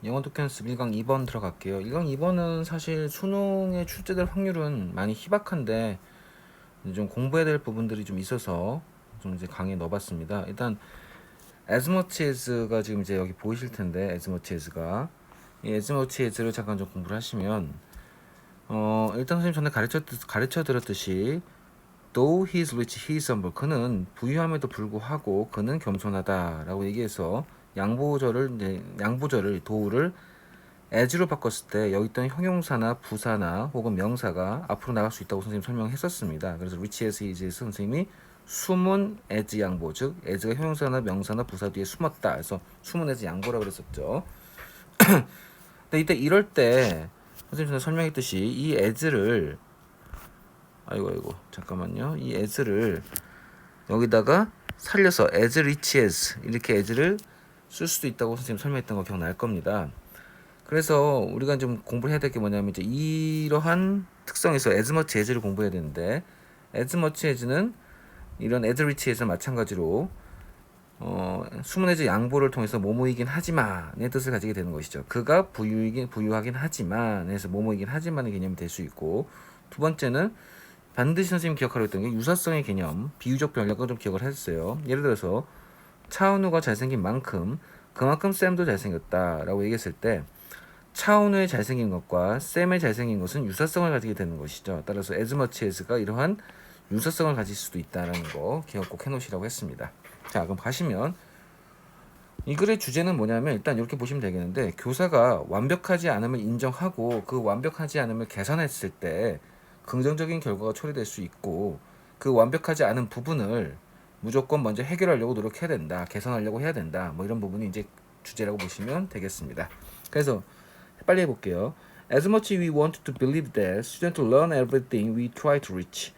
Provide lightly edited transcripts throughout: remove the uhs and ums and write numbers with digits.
영어 독해 연습 1강 2번 들어갈게요. 1강 2번은 사실 수능에 출제될 확률은 많이 희박한데 좀 공부해야 될 부분들이 좀 있어서 좀 이제 강의에 넣어봤습니다. 일단 as much as가 지금 이제 여기 보이실 텐데 as much as가 이 as much as를 잠깐 좀 공부를 하시면 일단 선생님 전에 가르쳐 드렸듯이 though he is rich, he is humble. 그는 부유함에도 불구하고 그는 겸손하다라고 얘기해서 양보절을 도우를 as로 바꿨을 때 여기 있던 형용사나 부사나 혹은 명사가 앞으로 나갈 수 있다고 선생님 설명했었습니다. 그래서 rich as he is 선생님이 숨은 as 양보, 즉 as가 형용사나 명사나 부사 뒤에 숨었다. 그래서 숨은 as 양보라고 그랬었죠. 근데 이때 이럴 때 선생님 전에 설명했듯이 이 as를 아이고 잠깐만요. 이 as를 여기다가 살려서 as rich as 이렇게 as를 쓸 수도 있다고 선생님 설명했던 거 기억날 겁니다. 그래서 우리가 좀 공부를 해야 될 게 뭐냐면 이제 이러한 특성에서 as much as를 공부해야 되는데 as much as는 이런 as rich as와 마찬가지로 숨은 as 양보를 통해서 뭐뭐이긴 하지만의 뜻을 가지게 되는 것이죠. 그가 부유하긴 하지만 해서 뭐뭐이긴 하지만의 개념이 될 수 있고, 두 번째는 반드시 선생님 기억하려 했던 게 유사성의 개념, 비유적 변력을 좀 기억을 했어요. 예를 들어서 차은우가 잘생긴 만큼 그만큼 쌤도 잘생겼다라고 얘기했을 때 차은우의 잘생긴 것과 쌤의 잘생긴 것은 유사성을 가지게 되는 것이죠. 따라서 as much as가 이러한 유사성을 가질 수도 있다는 거 기억 꼭 해놓으시라고 했습니다. 자, 그럼 가시면 이 글의 주제는 뭐냐면 일단 이렇게 보시면 되겠는데, 교사가 완벽하지 않음을 인정하고 그 완벽하지 않음을 개선했을 때 긍정적인 결과가 초래될 수 있고, 그 완벽하지 않은 부분을 무조건 먼저 해결하려고 노력해야 된다, 개선하려고 해야 된다, 뭐 이런 부분이 이제 주제라고 보시면 되겠습니다. 그래서 빨리 해볼게요. As much we want to believe that students learn everything we try to reach.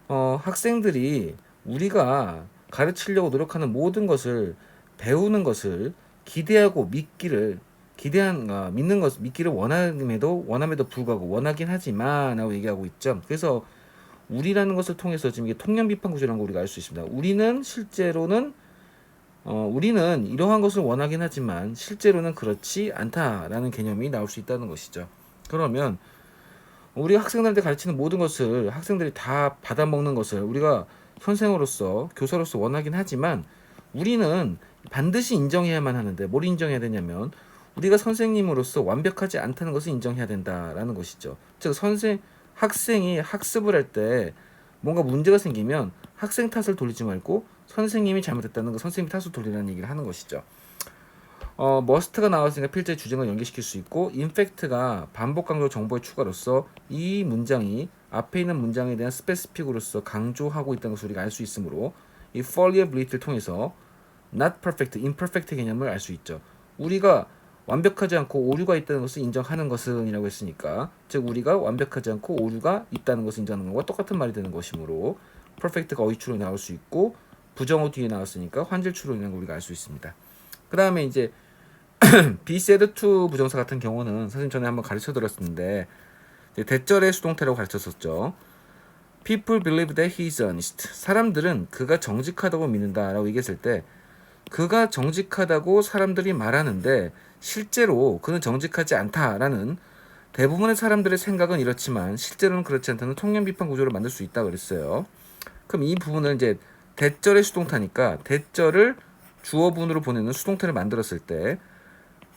학생들이 우리가 가르치려고 노력하는 모든 것을 배우는 것을 기대하고 믿기를 원함에도 불구하고 원하긴 하지만라고 얘기하고 있죠. 그래서 우리라는 것을 통해서 지금 이게 통념 비판 구조라는 걸 우리가 알 수 있습니다. 우리는 이러한 것을 원하긴 하지만 실제로는 그렇지 않다라는 개념이 나올 수 있다는 것이죠. 그러면 우리 학생들한테 가르치는 모든 것을 학생들이 다 받아먹는 것을 우리가 선생으로서 교사로서 원하긴 하지만 우리는 반드시 인정해야만 하는데, 뭘 인정해야 되냐면 우리가 선생님으로서 완벽하지 않다는 것을 인정해야 된다라는 것이죠. 즉 학생이 학습을 할 때 뭔가 문제가 생기면 학생 탓을 돌리지 말고 선생님이 잘못했다는 거, 선생님이 탓을 돌리라는 얘기를 하는 것이죠. 머스트가 나왔으니까 필자의 주쟁을 연결시킬 수 있고, 인팩트가 반복 강조 정보의 추가로서 이 문장이 앞에 있는 문장에 대한 스페시픽으로서 강조하고 있다는 것을 우리가 알 수 있으므로 이 fallibility를 통해서 not perfect, imperfect 개념을 알 수 있죠. 우리가 완벽하지 않고 오류가 있다는 것을 인정하는 것은 이라고 했으니까, 즉 우리가 완벽하지 않고 오류가 있다는 것을 인정하는 것과 똑같은 말이 되는 것이므로 perfect가 어휘추로 나올 수 있고, 부정어 뒤에 나왔으니까 환질추로 있는 걸 우리가 알 수 있습니다. 그 다음에 이제 be said to 부정사 같은 경우는 선생님 전에 한번 가르쳐 드렸었는데 대절의 수동태라고 가르쳤었죠. People believe that he is honest. 사람들은 그가 정직하다고 믿는다라고 얘기했을 때 그가 정직하다고 사람들이 말하는데 실제로 그는 정직하지 않다라는 대부분의 사람들의 생각은 이렇지만 실제로는 그렇지 않다는 통념 비판 구조를 만들 수 있다고 그랬어요. 그럼 이 부분을 이제 대절의 수동타니까 대절을 주어분으로 보내는 수동태를 만들었을 때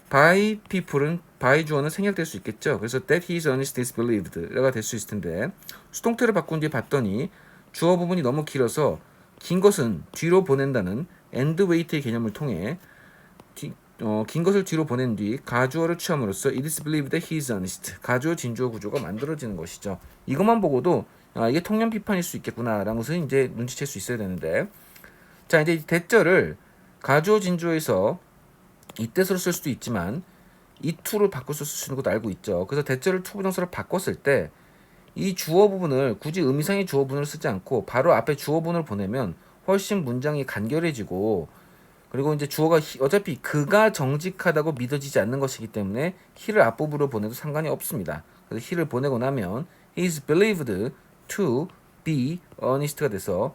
by people은 by 주어는 생략될 수 있겠죠. 그래서 that he is honest is believed가 될 수 있을 텐데, 수동태를 바꾼 뒤에 봤더니 주어 부분이 너무 길어서 긴 것은 뒤로 보낸다는 and wait의 개념을 통해 긴 것을 뒤로 보낸 뒤 가주어를 취함으로써 it is believed that he is honest, 가주어 진주어 구조가 만들어지는 것이죠. 이것만 보고도 이게 통념 비판일 수 있겠구나라는 것을 이제 눈치챌 수 있어야 되는데, 자 이제 대절을 가주어 진주어에서 이 뜻으로 쓸 수도 있지만 이 to를 바꿔서 쓸 수 있는 것도 알고 있죠. 그래서 대절을 to 부정사로 바꿨을 때 이 주어 부분을 굳이 의미상의 주어 부분을 쓰지 않고 바로 앞에 주어 부분을 보내면 훨씬 문장이 간결해지고, 그리고 이제 주어가 어차피 그가 정직하다고 믿어지지 않는 것이기 때문에 he를 앞부분으로 보내도 상관이 없습니다. 그래서 he를 보내고 나면 he is believed to be honest가 돼서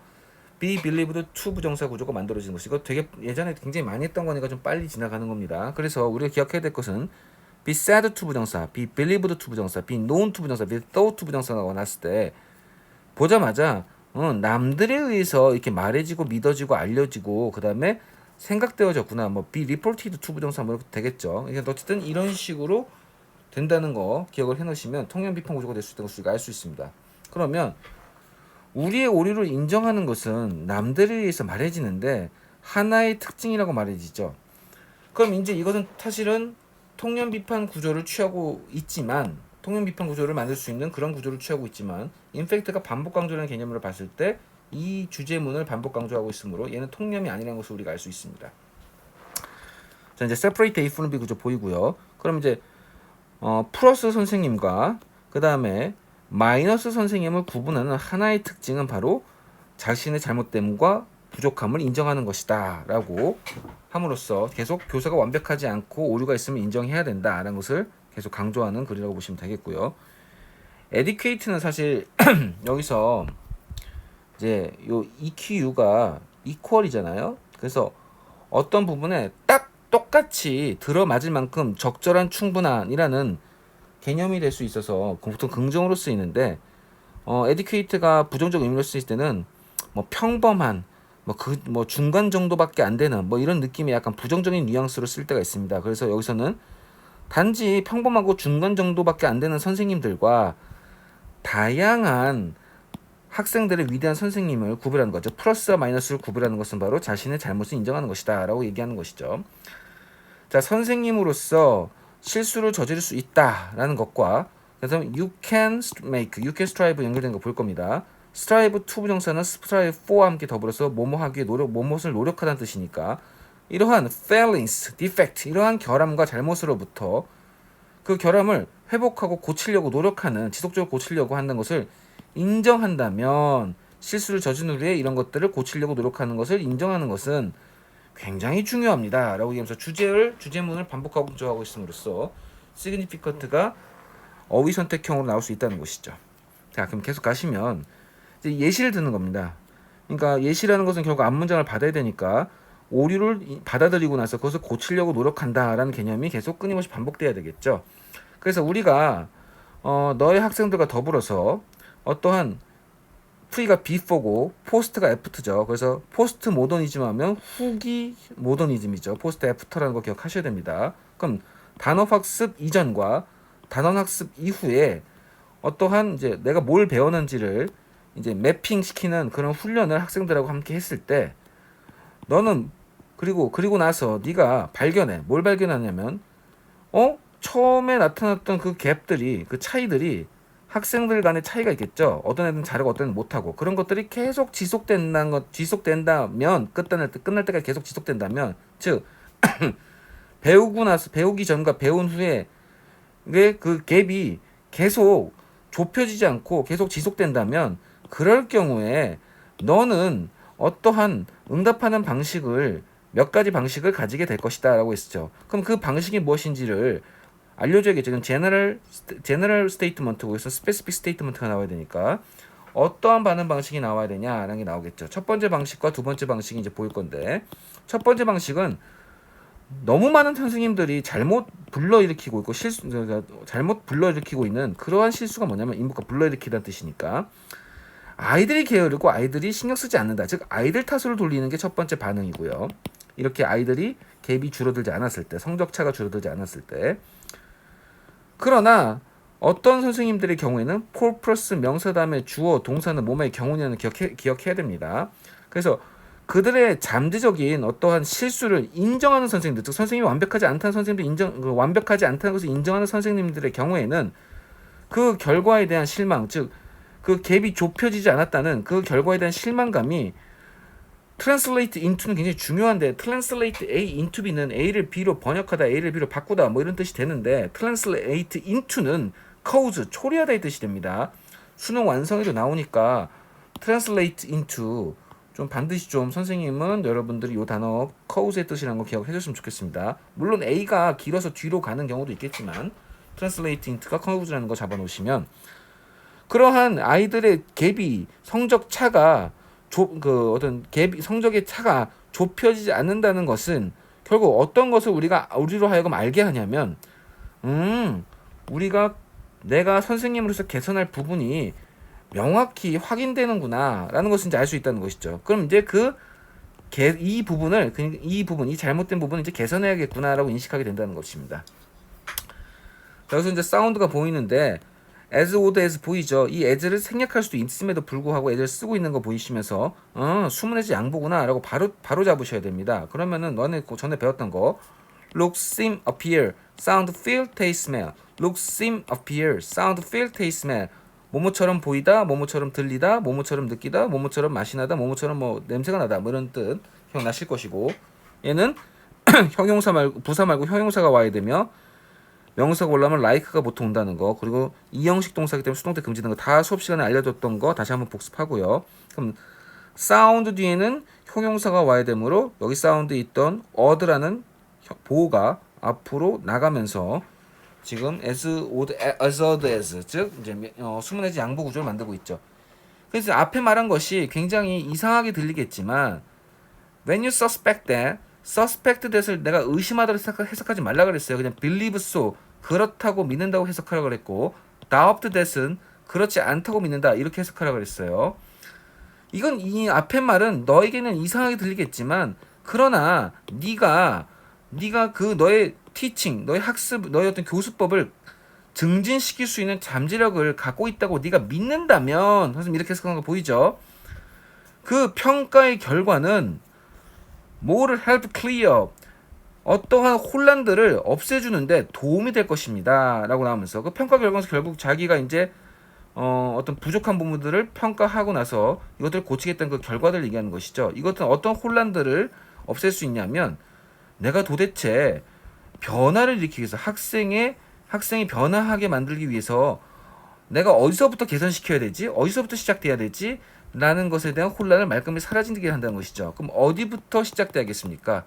be believed to 부정사 구조가 만들어지는 것이 이거 되게 예전에 굉장히 많이 했던 거니까 좀 빨리 지나가는 겁니다. 그래서 우리가 기억해야 될 것은 be said to 부정사, be believed to 부정사, be known to 부정사, be thought to 부정사가 나왔을 때 보자마자 남들에 의해서 이렇게 말해지고 믿어지고 알려지고 그 다음에 생각되어졌구나. 뭐 be reported to 부정사 뭐 이렇게 되겠죠. 그러니까 어쨌든 이런 식으로 된다는 거 기억을 해놓으시면 통념 비판 구조가 될 수 있다는 것을 알 수 있습니다. 그러면 우리의 오류를 인정하는 것은 남들에 의해서 말해지는데 하나의 특징이라고 말해지죠. 그럼 이제 이것은 사실은 통념 비판 구조를 취하고 있지만 통념 비판 구조를 만들 수 있는 그런 구조를 취하고 있지만 인팩트가 반복 강조라는 개념으로 봤을 때 이 주제문을 반복 강조하고 있으므로 얘는 통념이 아니라는 것을 우리가 알 수 있습니다. 자, 이제 separate A from B 구조 보이고요. 그럼 이제 플러스 선생님과 그 다음에 마이너스 선생님을 구분하는 하나의 특징은 바로 자신의 잘못됨과 부족함을 인정하는 것이다 라고 함으로써 계속 교사가 완벽하지 않고 오류가 있으면 인정해야 된다라는 것을 계속 강조하는 글이라고 보시면 되겠고요. educate는 사실 여기서 이제 요 EQ가 equal이잖아요. 그래서 어떤 부분에 딱 똑같이 들어맞을 만큼 적절한 충분한이라는 개념이 될 수 있어서 보통 긍정으로 쓰이는데 educate가 부정적 의미로 쓰일 때는 뭐 평범한 뭐 중간 정도밖에 안 되는 뭐 이런 느낌의 약간 부정적인 뉘앙스로 쓸 때가 있습니다. 그래서 여기서는 단지 평범하고 중간 정도밖에 안 되는 선생님들과 다양한 학생들의 위대한 선생님을 구별하는 거죠. 플러스와 마이너스를 구별하는 것은 바로 자신의 잘못을 인정하는 것이다 라고 얘기하는 것이죠. 자, 선생님으로서 실수를 저지를 수 있다라는 것과 그래서 you can strive 연결된 거 볼 겁니다. strive to 부정사는 strive for와 함께 더불어서 뭐뭐 하기에 뭐뭇을 노력하다는 뜻이니까 이러한 failings, defect 이러한 결함과 잘못으로부터 그 결함을 회복하고 고치려고 노력하는 지속적으로 고치려고 하는 것을 인정한다면 실수를 저지른 후에 이런 것들을 고치려고 노력하는 것을 인정하는 것은 굉장히 중요합니다 라고 얘기하면서 주제문을 반복하고 강조하고 있음으로써 significant가 어휘 선택형으로 나올 수 있다는 것이죠. 자, 그럼 계속 가시면 이제 예시를 드는 겁니다. 그러니까 예시라는 것은 결국 앞문장을 받아야 되니까 오류를 받아들이고 나서 그것을 고치려고 노력한다라는 개념이 계속 끊임없이 반복돼야 되겠죠. 그래서 우리가 너의 학생들과 더불어서 어떠한 프리가 before고 포스트가 after죠. 그래서 포스트 모더니즘 하면 후기 모더니즘이죠. 포스트 애프터라는 거 기억하셔야 됩니다. 그럼 단어 학습 이전과 단어 학습 이후에 어떠한 이제 내가 뭘 배웠는지를 이제 매핑 시키는 그런 훈련을 학생들하고 함께 했을 때 너는 그리고 나서 네가 발견해. 뭘 발견하냐면 처음에 나타났던 그 갭들이 그 차이들이 학생들 간의 차이가 있겠죠. 어떤 애들은 잘하고 어떤 애들은 못하고 그런 것들이 계속 지속된다면 끝날 때까지 계속 지속된다면 즉 배우기 전과 배운 후에 그 갭이 계속 좁혀지지 않고 계속 지속된다면 그럴 경우에 너는 어떠한 응답하는 방식을 몇 가지 방식을 가지게 될 것이다 라고 했죠. 그럼 그 방식이 무엇인지를 알려줘야겠죠. 그럼 제너럴 스테이트먼트고 여기서 스페시픽 스테이트먼트가 나와야 되니까 어떠한 반응 방식이 나와야 되냐라는 게 나오겠죠. 첫 번째 방식과 두 번째 방식이 이제 보일 건데 첫 번째 방식은 너무 많은 선생님들이 잘못 불러일으키고 있고 잘못 불러일으키고 있는 그러한 실수가 뭐냐면 인부가 불러일으키다는 뜻이니까 아이들이 게으르고 아이들이 신경 쓰지 않는다. 즉 아이들 탓으로 돌리는 게 첫 번째 반응이고요. 이렇게 아이들이 갭이 줄어들지 않았을 때 성적차가 줄어들지 않았을 때 그러나 어떤 선생님들의 경우에는 폴 플러스 명사 다음에 주어 동사는 뭐뭐의 경우냐는 기억해야 됩니다. 그래서 그들의 잠재적인 어떠한 실수를 인정하는 선생님들, 즉 선생님이 완벽하지 않다는 선생님들 완벽하지 않다는 것을 인정하는 선생님들의 경우에는 그 결과에 대한 실망, 즉 그 갭이 좁혀지지 않았다는 그 결과에 대한 실망감이 translate into는 굉장히 중요한데 translate A into B는 A를 B로 번역하다, A를 B로 바꾸다 뭐 이런 뜻이 되는데 translate into는 cause, 초래하다의 뜻이 됩니다. 수능 완성에도 나오니까 translate into 좀 반드시 좀 선생님은 여러분들이 이 단어 cause의 뜻이라는 거 기억해 줬으면 좋겠습니다. 물론 A가 길어서 뒤로 가는 경우도 있겠지만 translate into가 cause라는 거 잡아놓으시면 그러한 아이들의 갭이 성적 차가 그 어떤 갭 성적의 차가 좁혀지지 않는다는 것은 결국 어떤 것을 우리로 하여금 알게 하냐면 음 우리가 내가 선생님으로서 개선할 부분이 명확히 확인되는구나 라는 것을 이제 알 수 있다는 것이죠. 그럼 이제 이 잘못된 부분을 이제 개선해야겠구나 라고 인식하게 된다는 것입니다. 여기서 이제 사운드가 보이는데 as old as 보이죠. 이 as를 생략할 수도 있음에도 불구하고 as를 쓰고 있는 거 보이시면서 수문에서 양보구나 라고 바로 잡으셔야 됩니다. 그러면은 너네 전에 배웠던 거 look, seem, appear, sound, feel, taste, smell. look, seem, appear, sound, feel, taste, smell. 뭐뭐처럼 보이다, 뭐뭐처럼 들리다, 뭐뭐처럼 느끼다, 뭐뭐처럼 맛이 나다, 뭐뭐처럼 뭐 냄새가 나다 뭐 이런 뜻 기억나실 것이고, 얘는 형용사 말고 부사 말고 형용사가 와야 되며 명사가 올라오면 like가 보통 온다는 거, 그리고 이형식 동사기 때문에 수동태 금지되는 거 다 수업 시간에 알려줬던 거 다시 한번 복습하고요. 그럼 사운드 뒤에는 형용사가 와야 되므로 여기 사운드에 있던 어드라는 보호가 앞으로 나가면서 지금 as old as 즉 이제 수문해지 양보 구조를 만들고 있죠. 그래서 앞에 말한 것이 굉장히 이상하게 들리겠지만 when you suspect that을 내가 의심하다고 해석하지 말라 그랬어요. 그냥 believe so 그렇다고 믿는다고 해석하라 그랬고 doubt that은 그렇지 않다고 믿는다 이렇게 해석하라 그랬어요. 이건 이 앞에 말은 너에게는 이상하게 들리겠지만 그러나 네가 그 너의 티칭, 너의 학습, 너의 어떤 교수법을 증진시킬 수 있는 잠재력을 갖고 있다고 네가 믿는다면, 선생님 이렇게 해석하는 거 보이죠? 그 평가의 결과는 뭐를 help clear, 어떠한 혼란들을 없애주는데 도움이 될 것입니다 라고 나오면서 그 평가 결과에서 결국 자기가 이제 어떤 부족한 부분들을 평가하고 나서 이것들을 고치겠다는 그 결과들을 얘기하는 것이죠. 이것은 어떤 혼란들을 없앨 수 있냐면 내가 도대체 변화를 일으키기 위해서 학생이 변화하게 만들기 위해서 내가 어디서부터 개선시켜야 되지? 어디서부터 시작돼야 되지? 라는 것에 대한 혼란을 말끔히 사라지게 한다는 것이죠. 그럼 어디부터 시작돼야겠습니까?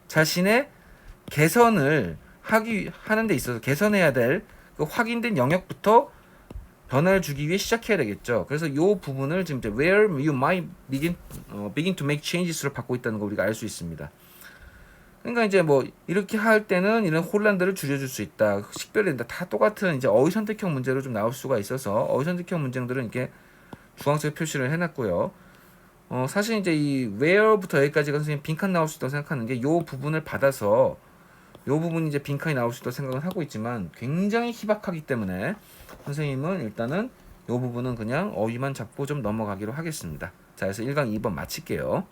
자신의 개선을 하는 데 있어서 개선해야 될 그 확인된 영역부터 변화를 주기 위해 시작해야 되겠죠. 그래서 이 부분을 지금 이제 where you might begin to make changes로 받고 있다는 거 우리가 알 수 있습니다. 그러니까 이제 뭐 이렇게 할 때는 이런 혼란들을 줄여줄 수 있다. 식별된다. 다 똑같은 이제 어휘 선택형 문제로 좀 나올 수가 있어서 어휘 선택형 문제들은 이렇게 주황색 표시를 해놨고요. 사실 이제 이 where부터 여기까지가 선생님 빈칸 나올 수 있다고 생각하는 게 이 부분을 받아서 이 부분이 이제 빈칸이 나올 수 있다고 생각을 하고 있지만 굉장히 희박하기 때문에 선생님은 일단은 이 부분은 그냥 어휘만 잡고 좀 넘어가기로 하겠습니다. 자, 그래서 1강 2번 마칠게요.